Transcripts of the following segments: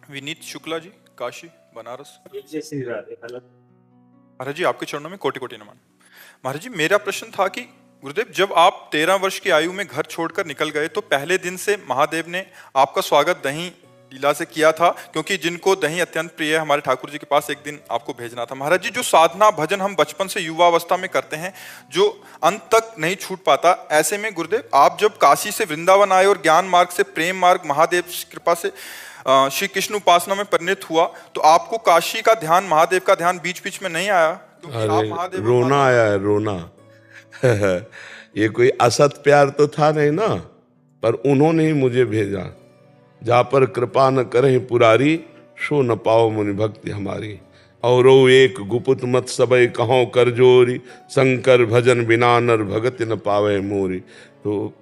विनीत शुक्ला जी, काशी बनारस। जय श्री राधे। महाराज जी, आपके चरणों में कोटि कोटि नमन। महाराज जी, मेरा प्रश्न था कि गुरुदेव, जब आप 13 वर्ष की आयु में घर छोड़कर निकल गए तो पहले दिन से महादेव ने आपका स्वागत दही लीला से किया था, क्योंकि जिनको दही अत्यंत प्रिय है हमारे ठाकुर जी के पास एक दिन आपको भेजना था। महाराज जी, जो साधना भजन हम बचपन से युवा अवस्था में करते हैं, जो अंत तक नहीं छूट पाता, ऐसे में गुरुदेव आप जब काशी से वृंदावन आए और ज्ञान मार्ग से प्रेम मार्ग महादेव की कृपा से श्री कृष्ण उपासना में परिणत हुआ, तो आपको काशी का ध्यान, महादेव का ध्यान बीच बीच में नहीं आया? क्योंकि आप अरे महादेव रोना आया है, रोना। ये कोई असत प्यार तो था नहीं ना, पर उन्होंने ही मुझे भेजा। जा पर कृपा न करें पुरारी, सो न पाओ मुनि भक्ति हमारी। और एक गुपुत मत सबई कहो कर जोरी, शंकर भजन बिना नर भगत न पावे मोरी। तो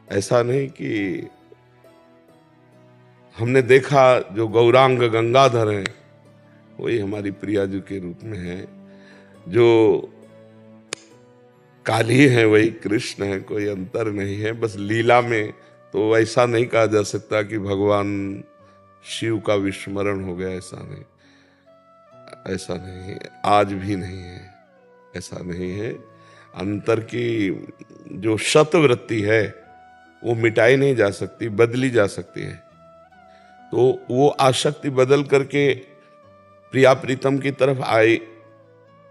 ऐसा नहीं कि हमने देखा जो गौरांग गंगाधर हैं वही हमारी प्रिया जी के रूप में है, जो काली है वही कृष्ण है, कोई अंतर नहीं है। बस लीला में तो ऐसा नहीं कहा जा सकता कि भगवान शिव का विस्मरण हो गया, ऐसा नहीं, ऐसा नहीं है, आज भी नहीं है, ऐसा नहीं है। अंतर की जो शतवृत्ति है वो मिटाई नहीं जा सकती, बदली जा सकती है। तो वो आसक्ति बदल करके प्रिया प्रीतम की तरफ आए,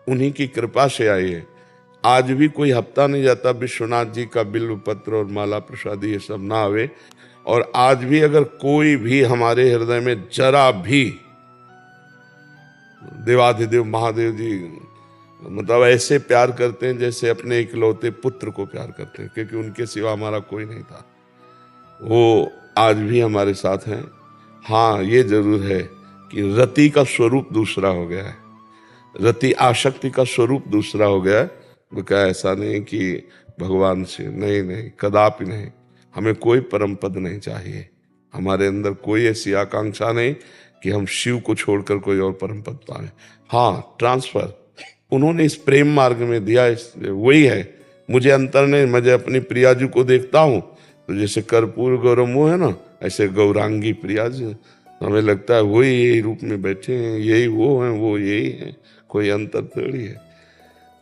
उन्हीं की कृपा से आए है। आज भी कोई हफ्ता नहीं जाता विश्वनाथ जी का बिल्व पत्र और माला प्रसादी ये सब ना आवे। और आज भी अगर कोई भी हमारे हृदय में जरा भी देवाधिदेव महादेव जी मतलब ऐसे प्यार करते हैं जैसे अपने इकलौते पुत्र को प्यार करते हैं, क्योंकि उनके सिवा हमारा कोई नहीं था, वो आज भी हमारे साथ हैं। हाँ, ये जरूर है कि रति का स्वरूप दूसरा हो गया है, रति आसक्ति का स्वरूप दूसरा हो गया है। तो क्या ऐसा नहीं कि भगवान से नहीं, नहीं, कदापि नहीं। हमें कोई परम पद नहीं चाहिए, हमारे अंदर कोई ऐसी आकांक्षा नहीं कि हम शिव को छोड़कर कोई और परम पद पाए। हाँ, ट्रांसफर उन्होंने इस प्रेम मार्ग में दिया, वही है। मुझे अंतर नहीं, मुझे अपनी प्रिया जी को देखता हूँ तो जैसे कर्पूर गौरम वो है ना, ऐसे गौरांगी प्रिया जी हमें लगता है वही यही रूप में बैठे हैं, यही वो हैं, वो यही है, कोई अंतर थोड़ी है।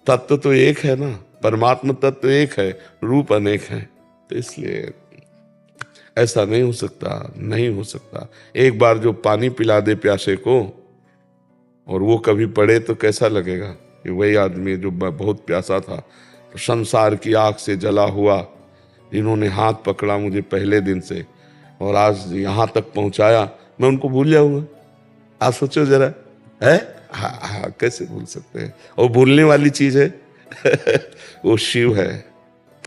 तत्व तो एक है ना, परमात्मा तत्व एक है, रूप अनेक है। तो इसलिए ऐसा नहीं हो सकता, नहीं हो सकता। एक बार जो पानी पिला दे प्यासे को और वो कभी पड़े तो कैसा लगेगा कि वही आदमी जो बहुत प्यासा था, तो संसार की आग से जला हुआ, जिन्होंने हाथ पकड़ा मुझे पहले दिन से और आज यहाँ तक पहुंचाया, मैं उनको भूल जाऊंगा? आप सोचो जरा, है? हाँ हाँ, कैसे भूल सकते हैं? और भूलने वाली चीज है वो शिव है,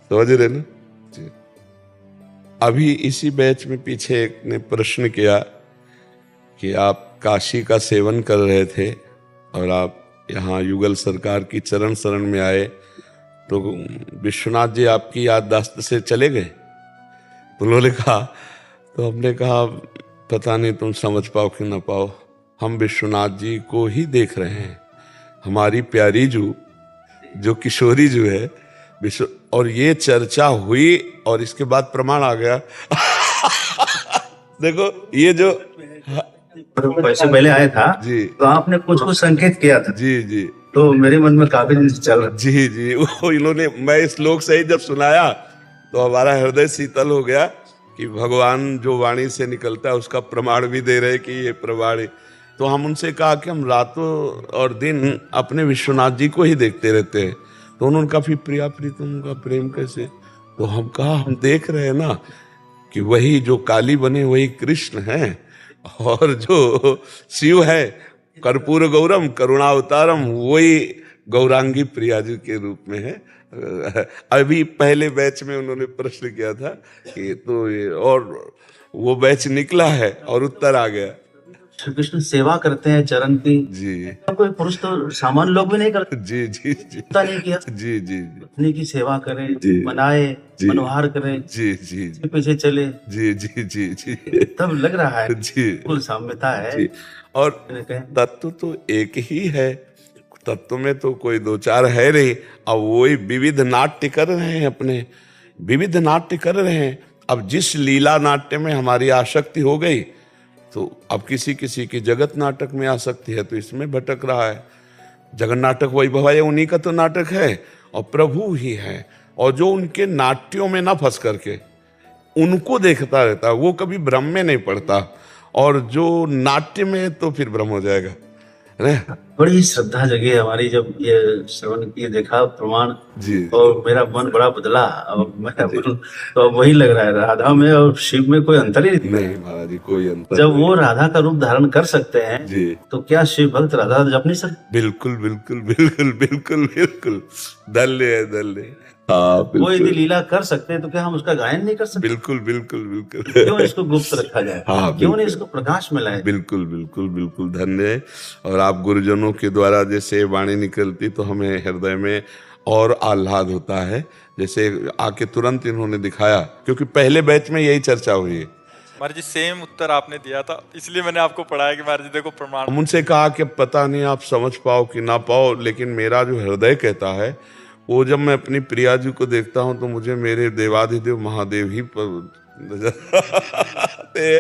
समझ रहे ना जी। अभी इसी बैच में पीछे एक ने प्रश्न किया कि आप काशी का सेवन कर रहे थे और आप यहाँ युगल सरकार की चरण शरण में आए, तो विश्वनाथ जी आपकी याददाश्त से चले गए? तो उन्होंने कहा, तो हमने कहा पता नहीं तुम समझ पाओ कि ना पाओ, हम विश्वनाथ जी को ही देख रहे हैं। हमारी प्यारी जो किशोरी जो है विश्व, और ये चर्चा हुई और इसके बाद प्रमाण आ गया देखो ये जो वैसे पहले आया था जी, तो आपने कुछ कुछ संकेत किया था जी जी, तो मेरे मन में काफी दिन से चल रहा। जी जी, वो इन्होंने, मैं इस श्लोक से ही जब सुनाया तो हमारा हृदय शीतल हो गया कि भगवान जो वाणी से निकलता है उसका प्रमाण भी दे रहे कि ये प्रमाण। तो हम उनसे कहा कि हम रातों और दिन अपने विश्वनाथ जी को ही देखते रहते हैं। तो उन्होंने कहा फिर प्रिया प्रीतम का प्रेम कैसे? तो हम कहा हम देख रहे हैं ना कि वही जो काली बने वही कृष्ण हैं, और जो शिव है कर्पूर गौरम करुणावतारम वही गौरांगी प्रिया जी के रूप में है। अभी पहले बैच में उन्होंने प्रश्न किया था कि तो ये, और वो बैच निकला है और उत्तर आ गया। श्री कृष्ण सेवा करते हैं चरण की जी, कोई पुरुष तो सामान्य लोग भी नहीं करते। जी जी जी, पता नहीं किया जी जी जी, पत्नी की सेवा करें, जी, मनाए, जी, मनोहार करें, जी जी जी, पीछे चले, जी जी जी जी, तब लग रहा है जी, कुल साम्यता है जी। और तत्व तो एक ही है, तत्व में तो कोई दो चार है नहीं। अब वही विविध नाट्य कर रहे हैं, अपने विविध नाट्य कर रहे हैं। अब जिस लीला नाट्य में हमारी आसक्ति हो गई तो अब किसी किसी की जगत नाटक में आसक्ति है तो इसमें भटक रहा है। जगन नाटक वैभव है, उन्हीं का तो नाटक है और प्रभु ही है। और जो उनके नाट्यों में ना फंस करके उनको देखता रहता है वो कभी भ्रम में नहीं पड़ता, और जो नाट्य में तो फिर भ्रम हो जाएगा है। बड़ी श्रद्धा जगी हमारी जब ये श्रवण किए, देखा प्रमाण जी और मेरा मन बड़ा बदला। और मेरा मन तो अब वही लग रहा है, राधा में और शिव में कोई अंतर ही नहीं। नहीं महाराज जी, कोई अंतर जब नहीं। वो राधा का रूप धारण कर सकते हैं जी तो क्या शिव भक्त राधा जप नहीं सकते? बिल्कुल बिल्कुल बिल्कुल बिल्कुल बिल्कुल, धन्य है धन्य। हाँ वो यदि बिल्कुल लीला कर सकते हैं तो क्या हम उसका गायन नहीं कर सकते? बिल्कुल बिल्कुल बिल्कुल क्यों इसको गुप्त रखा जाए? हाँ, क्यों बिल्कुल। नहीं इसको प्रकाश में लाए? बिल्कुल बिल्कुल बिल्कुल धन्य है। और आप गुरुजनों के द्वारा जैसे वाणी निकलती तो हमें हृदय में और आह्लाद होता है। जैसे आके तुरंत इन्होंने दिखाया, क्योंकि पहले बैच में यही चर्चा हुई है। महाराज जी सेम उत्तर आपने दिया था, इसलिए मैंने आपको पढ़ाया कि महाराज जी देखो प्रमाण। हम उनसे कहा कि पता नहीं आप समझ पाओ कि ना पाओ, लेकिन मेरा जो हृदय कहता है वो जब मैं अपनी प्रिया जी को देखता हूं तो मुझे मेरे देवाधिदेव महादेव ही पर नजर आते।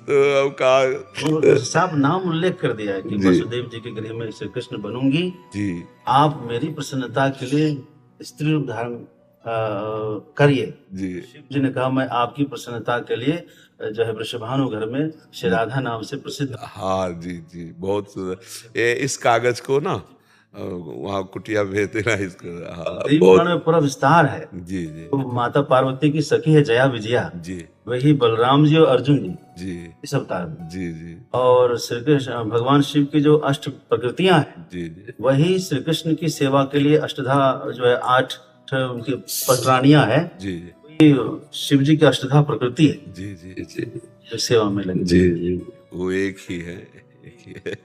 तो अब कहा साहब नाम उल्लेख कर दिया है कि जी। वसुदेव जी के गृह में श्री कृष्ण बनूंगी, जी आप मेरी प्रसन्नता के लिए स्त्री रूप धारण करिए। जी शिव जी ने कहा मैं आपकी प्रसन्नता के लिए जो है वृषभानु घर में श्री राधा नाम से प्रसिद्ध। हाँ जी जी बहुत सुंदर। ये इस कागज को ना वहाँ कुटिया भेज देना इसको। हाँ देवी बहुत पुराण में पूरा विस्तार है। जी जी तो माता पार्वती की सखी है जया विजया, जी वही बलराम जी और अर्जुन जी जी इस अवतार में। जी जी और श्री कृष्ण भगवान शिव की जो अष्ट प्रकृतियां हैं जी जी वही श्री कृष्ण की सेवा के लिए अष्टधा जो है 8 उनकी पटरानियां है, जी शिव जी की अष्टधा प्रकृति है जी जी जी जो सेवा में लगी। जी जी वो एक ही है, एक ही है।